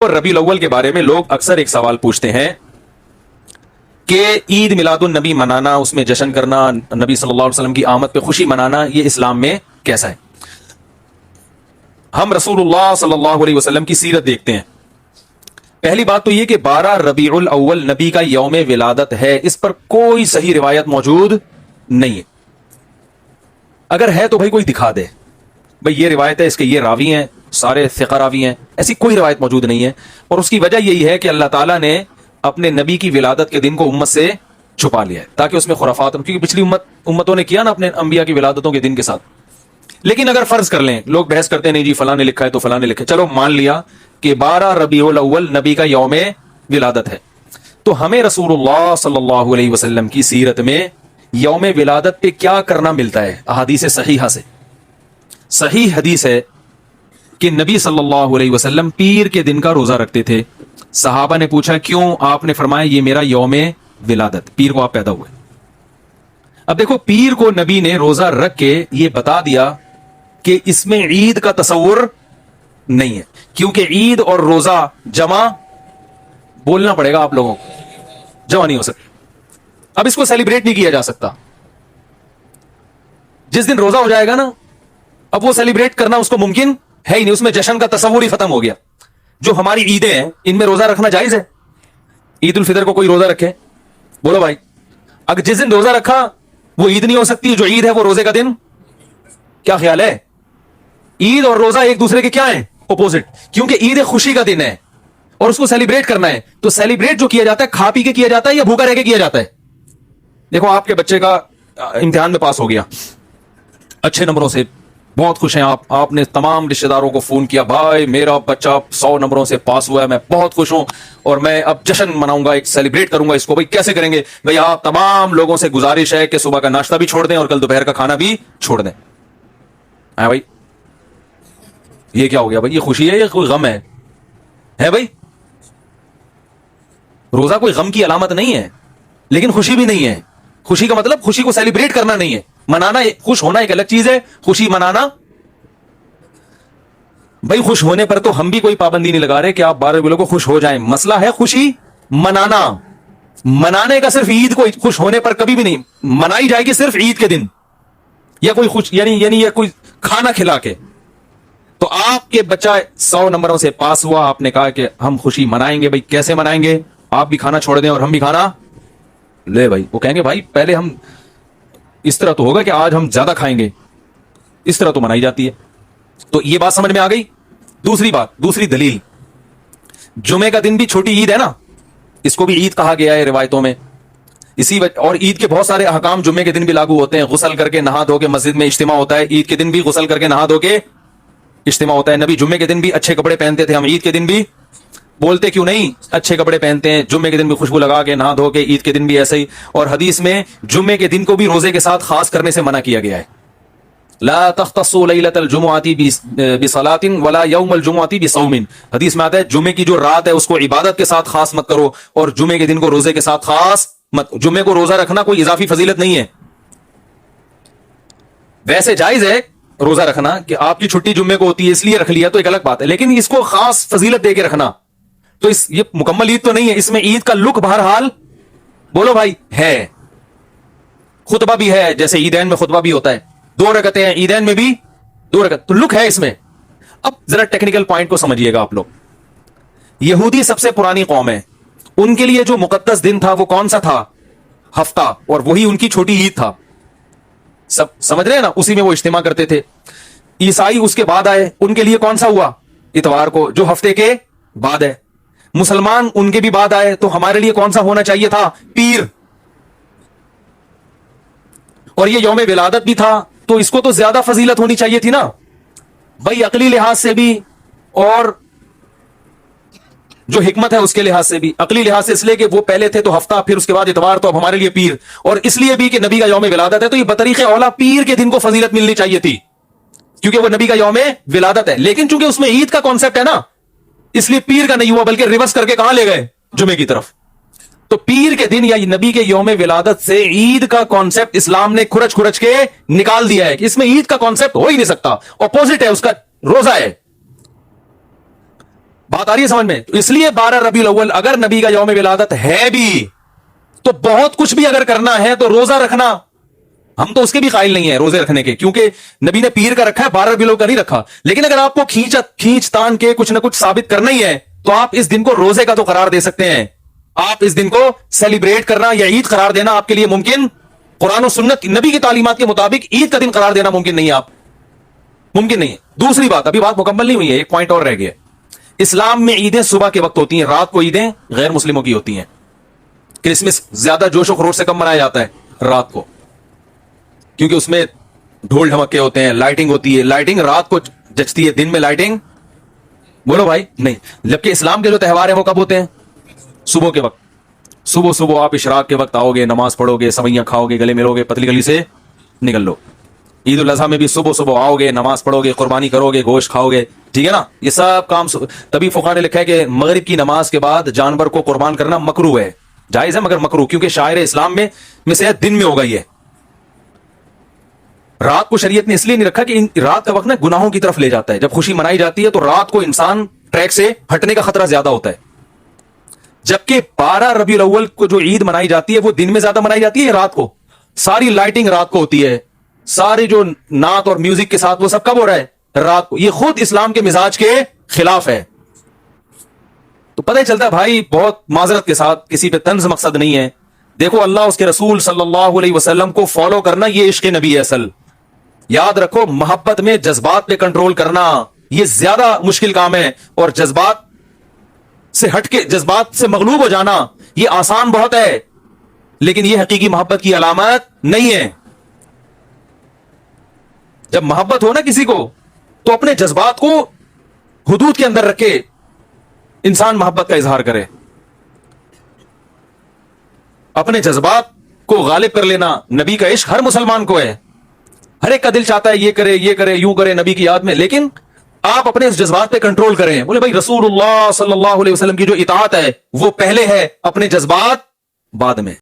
اور रबीउल अव्वल के बारे में लोग अक्सर एक सवाल पूछते हैं कि ईद मिलादुन नबी मनाना, उसमें जश्न करना, नबी सल्लल्लाहु अलैहि वसल्लम की आमद पे खुशी मनाना, ये इस्लाम में कैसा है। हम रसूलुल्लाह सल्लल्लाहु अलैहि वसल्लम की सीरत देखते हैं। पहली बात तो यह कि 12 रबीउल अव्वल नबी का यौम विलादत है, इस पर कोई सही रिवायत मौजूद नहीं है। अगर है तो भाई कोई दिखा दे, भाई ये रिवायत है, इसके ये रावी हैं, सारे सिक़ा रावी हैं, ऐसी कोई रिवायत मौजूद नहीं है। और उसकी वजह यही है कि अल्लाह ताला ने अपने नबी की विलादत के दिन को उम्मत से छुपा लिया है ताकि उसमें खुराफात, क्योंकि पिछली उम्मतों ने किया ना अपने अंबिया की विलादतों के दिन के साथ। लेकिन अगर फर्ज कर लें, लोग बहस करते हैं नहीं जी फलां ने लिखा है तो फलां ने लिखा है, चलो मान लिया कि 12 रबीउल अव्वल नबी का यौम विलादत है, तो हमें रसूलुल्लाह सल्लल्लाहु अलैहि वसल्लम की सीरत में यौम विलादत पे क्या करना मिलता है। अहादीस सहीहा से सही हदीस है कि नबी सल्लल्लाहु अलैहि वसल्लम पीर के दिन का रोजा रखते थे। सहाबा ने पूछा क्यों, आपने फरमाया ये मेरा यौम विलादत, पीर को आप पैदा हुए। अब देखो, पीर को नबी ने रोजा रख के ये बता दिया कि इसमें ईद का तस्वुर नहीं है, क्योंकि ईद और रोजा जमा, बोलना पड़ेगा आप लोगों को, जमा नहीं हो सकता। अब इसको सेलिब्रेट नहीं किया जा सकता। जिस दिन रोजा हो जाएगा ना, अब वो सेलिब्रेट करना उसको मुमकिन है ही नहीं, उसमें जश्न का तस्वुर ही खत्म हो गया। जो हमारी ईदें हैं इनमें रोजा रखना जायज है। ईद उल फितर को कोई रोजा रखे, बोलो भाई, अगर जिस दिन रोजा रखा वो ईद नहीं हो सकती, जो ईद है वो रोजे का दिन। क्या ख्याल है? ईद और रोजा एक दूसरे के क्या है? अपोजिट। क्योंकि ईद खुशी का दिन है और उसको सेलिब्रेट करना है, तो सेलिब्रेट जो किया जाता है खा पी के किया जाता है या भूखा रह के किया जाता है। देखो, आपके बच्चे का इम्तिहान में पास हो गया अच्छे नंबरों से, बहुत खुश हैं आप, आपने तमाम रिश्तेदारों को फोन किया, भाई मेरा बच्चा 100 नंबरों से पास हुआ है, मैं बहुत खुश हूं और मैं अब जश्न मनाऊंगा, एक सेलिब्रेट करूंगा इसको। भाई कैसे करेंगे? भाई आप तमाम लोगों से गुजारिश है कि सुबह का नाश्ता भी छोड़ दें और कल दोपहर का खाना भी छोड़ दें। है भाई, ये क्या हो गया भाई? ये खुशी है या कोई गम है भाई? रोजा कोई गम की अलामत नहीं है, लेकिन खुशी भी नहीं है। खुशी का मतलब खुशी को सेलिब्रेट करना नहीं है, मनाना। खुश होना एक अलग चीज है, खुशी मनाना। भाई खुश होने पर तो हम भी कोई पाबंदी नहीं लगा रहे कि आप 12 रबीउल को खुश हो जाएं। मसला है खुशी मनाना। मनाने का सिर्फ ईद को खुश होने पर कभी भी नहीं मनाई जाएगी, सिर्फ ईद के दिन या कोई खुश यानी या कोई खाना खिला के। तो आपके बच्चा 100 नंबरों से पास हुआ, आपने कहा कि हम खुशी मनाएंगे। भाई कैसे मनाएंगे? आप भी खाना छोड़ दें और हम भी खाना ले। भाई वो कहेंगे भाई पहले हम इस तरह तो होगा कि आज हम ज्यादा खाएंगे, इस तरह तो मनाई जाती है। तो ये बात समझ में आ गई। दूसरी बात, दूसरी दलील, जुमे का दिन भी छोटी ईद है ना, इसको भी ईद कहा गया है रिवायतों में। और ईद के बहुत सारे अहकाम जुमे के दिन भी लागू होते हैं। गुसल करके नहा धो के मस्जिद में इज्तिमा होता है, ईद के दिन भी गुसल करके नहा धो के इज्तिमा होता है। नबी जुम्मे के दिन भी अच्छे कपड़े पहनते थे, हम ईद के दिन भी बोलते क्यों नहीं अच्छे कपड़े पहनते हैं, जुम्मे के दिन भी खुशबू लगा के नहा धो के, ईद के दिन भी ऐसे ही। और हदीस में जुम्मे के दिन को भी रोजे के साथ खास करने से मना किया गया है। ला तख्तस्सु लैलतल जुमुअती बिसलातिन वला यौमल जुमुअती बिसौमिन। हदीस में आता है जुम्मे की जो रात है उसको इबादत के साथ खास मत करो और जुम्मे के दिन को रोजे के साथ खास मत। जुम्मे को रोजा रखना कोई इजाफी फजीलत नहीं है। वैसे जायज है रोजा रखना कि आपकी छुट्टी जुम्मे को होती है इसलिए रख लिया, तो एक अलग बात है, लेकिन इसको खास फजीलत दे के रखना तो ये मुकम्मल ईद तो नहीं है। इसमें ईद का लुक बहरहाल बोलो भाई है। खुतबा भी है, जैसे ईदैन में खुतबा भी होता है, 2 रकतें हैं, ईदैन में भी 2 रकत, तो लुक है इसमें। अब जरा टेक्निकल पॉइंट को समझिएगा आप लोग। यहूदी सबसे पुरानी कौम है, उनके लिए जो मुकद्दस दिन था वो कौन सा था? हफ्ता, और वही उनकी छोटी ईद था। सब समझ रहे हैं ना, उसी में वो इज्तिमा करते थे। ईसाई उसके बाद आए, उनके लिए कौन सा हुआ? इतवार को, जो हफ्ते के बाद है। मुसलमान उनके भी बाद आए, तो हमारे लिए कौन सा होना चाहिए था? पीर। और ये यौम विलादत भी था, तो इसको तो ज्यादा फजीलत होनी चाहिए थी ना भाई, अकली लिहाज से भी और जो हिकमत है उसके लिहाज से भी। अकली लिहाज से इसलिए कि वो पहले थे तो हफ्ता, फिर उसके बाद इतवार, तो अब हमारे लिए पीर। और इसलिए भी कि नबी का यौम विलादत है, तो ये बतरीक़े औला पीर के दिन को फजीलत मिलनी चाहिए थी, क्योंकि वो नबी का यौम विलादत है। लेकिन चूंकि उसमें ईद का कॉन्सेप्ट है ना, इसलिए पीर का नहीं हुआ, बल्कि रिवर्स करके कहां ले गए? जुमे की तरफ। तो पीर के दिन या नबी के यौम विलादत से ईद का कॉन्सेप्ट इस्लाम ने खुरच खुरच के निकाल दिया है कि इसमें ईद का कॉन्सेप्ट हो ही नहीं सकता, ऑपोजिट है उसका, रोजा है। بات آ رہی ہے سمجھ میں؟ تو اس لیے 12 ربیع الاول اگر نبی کا یوم ولادت ہے بھی تو بہت کچھ بھی اگر کرنا ہے تو روزہ رکھنا، ہم تو اس کے بھی قائل نہیں ہیں روزے رکھنے کے، کیونکہ نبی نے پیر کا رکھا ہے، 12 ربیع الاول کا نہیں رکھا. لیکن اگر آپ کو کھینچ تان کے کچھ نہ کچھ ثابت کرنا ہی ہے تو آپ اس دن کو روزے کا تو قرار دے سکتے ہیں. آپ اس دن کو سیلیبریٹ کرنا یا عید قرار دینا آپ کے لیے ممکن، قرآن و سنت نبی کی تعلیمات کے مطابق عید کا دن قرار دینا ممکن نہیں ہے، آپ ممکن نہیں ہے. دوسری بات، ابھی بات مکمل نہیں ہوئی ہے، ایک پوائنٹ اور رہ گیا. اسلام میں عیدیں صبح کے وقت ہوتی ہیں، رات کو عیدیں غیر مسلموں کی ہوتی ہیں. کرسمس زیادہ جوش و خروش سے کم منایا جاتا ہے رات کو، کیونکہ اس میں ڈھول ڈھمکے ہوتے ہیں، لائٹنگ ہوتی ہے. لائٹنگ رات کو جچتی ہے، دن میں لائٹنگ بولو بھائی نہیں. جبکہ اسلام کے جو تہوار ہیں وہ کب ہوتے ہیں؟ صبح کے وقت. صبح آپ اشراق کے وقت آؤ گے، نماز پڑھو گے، سوئیاں کھاؤ گے، گلے ملو گے، پتلی گلی سے نکل لو. عید الاضحیٰ میں بھی صبح آؤ گے، نماز پڑھو گے، قربانی کرو گے، گوشت کھاؤ گے، ٹھیک ہے نا. یہ سب کام تبھی فقہا نے لکھا ہے کہ مغرب کی نماز کے بعد جانور کو قربان کرنا مکروہ ہے، جائز ہے مگر مکروہ، کیونکہ شاعر اسلام میں سے دن میں ہوگا. یہ رات کو شریعت نے اس لیے نہیں رکھا کہ رات کا وقت نا گناہوں کی طرف لے جاتا ہے. جب خوشی منائی جاتی ہے تو رات کو انسان ٹریک سے ہٹنے کا خطرہ زیادہ ہوتا ہے. جبکہ 12 ربیع الاول کو جو عید منائی جاتی ہے وہ دن میں زیادہ منائی جاتی ہے، رات کو. ساری لائٹنگ رات کو ہوتی ہے، ساری جو نعت اور میوزک کے ساتھ وہ سب کب ہو رہا ہے؟ رات کو. یہ خود اسلام کے مزاج کے خلاف ہے. تو پتہ ہی چلتا ہے بھائی، بہت معذرت کے ساتھ، کسی پہ طنز مقصد نہیں ہے. دیکھو اللہ اس کے رسول صلی اللہ علیہ وسلم کو فالو کرنا یہ عشق نبی ہے اصل. یاد رکھو، محبت میں جذبات پہ کنٹرول کرنا یہ زیادہ مشکل کام ہے، اور جذبات سے ہٹ کے جذبات سے مغلوب ہو جانا یہ آسان بہت ہے، لیکن یہ حقیقی محبت کی علامت نہیں ہے. جب محبت ہو نا کسی کو تو اپنے جذبات کو حدود کے اندر رکھے انسان محبت کا اظہار کرے. اپنے جذبات کو غالب کر لینا نبی کا عشق ہر مسلمان کو ہے. ہر ایک کا دل چاہتا ہے یہ کرے یوں کرے نبی کی یاد میں، لیکن آپ اپنے اس جذبات پہ کنٹرول کریں. بولے بھائی رسول اللہ صلی اللہ علیہ وسلم کی جو اطاعت ہے وہ پہلے ہے، اپنے جذبات بعد میں.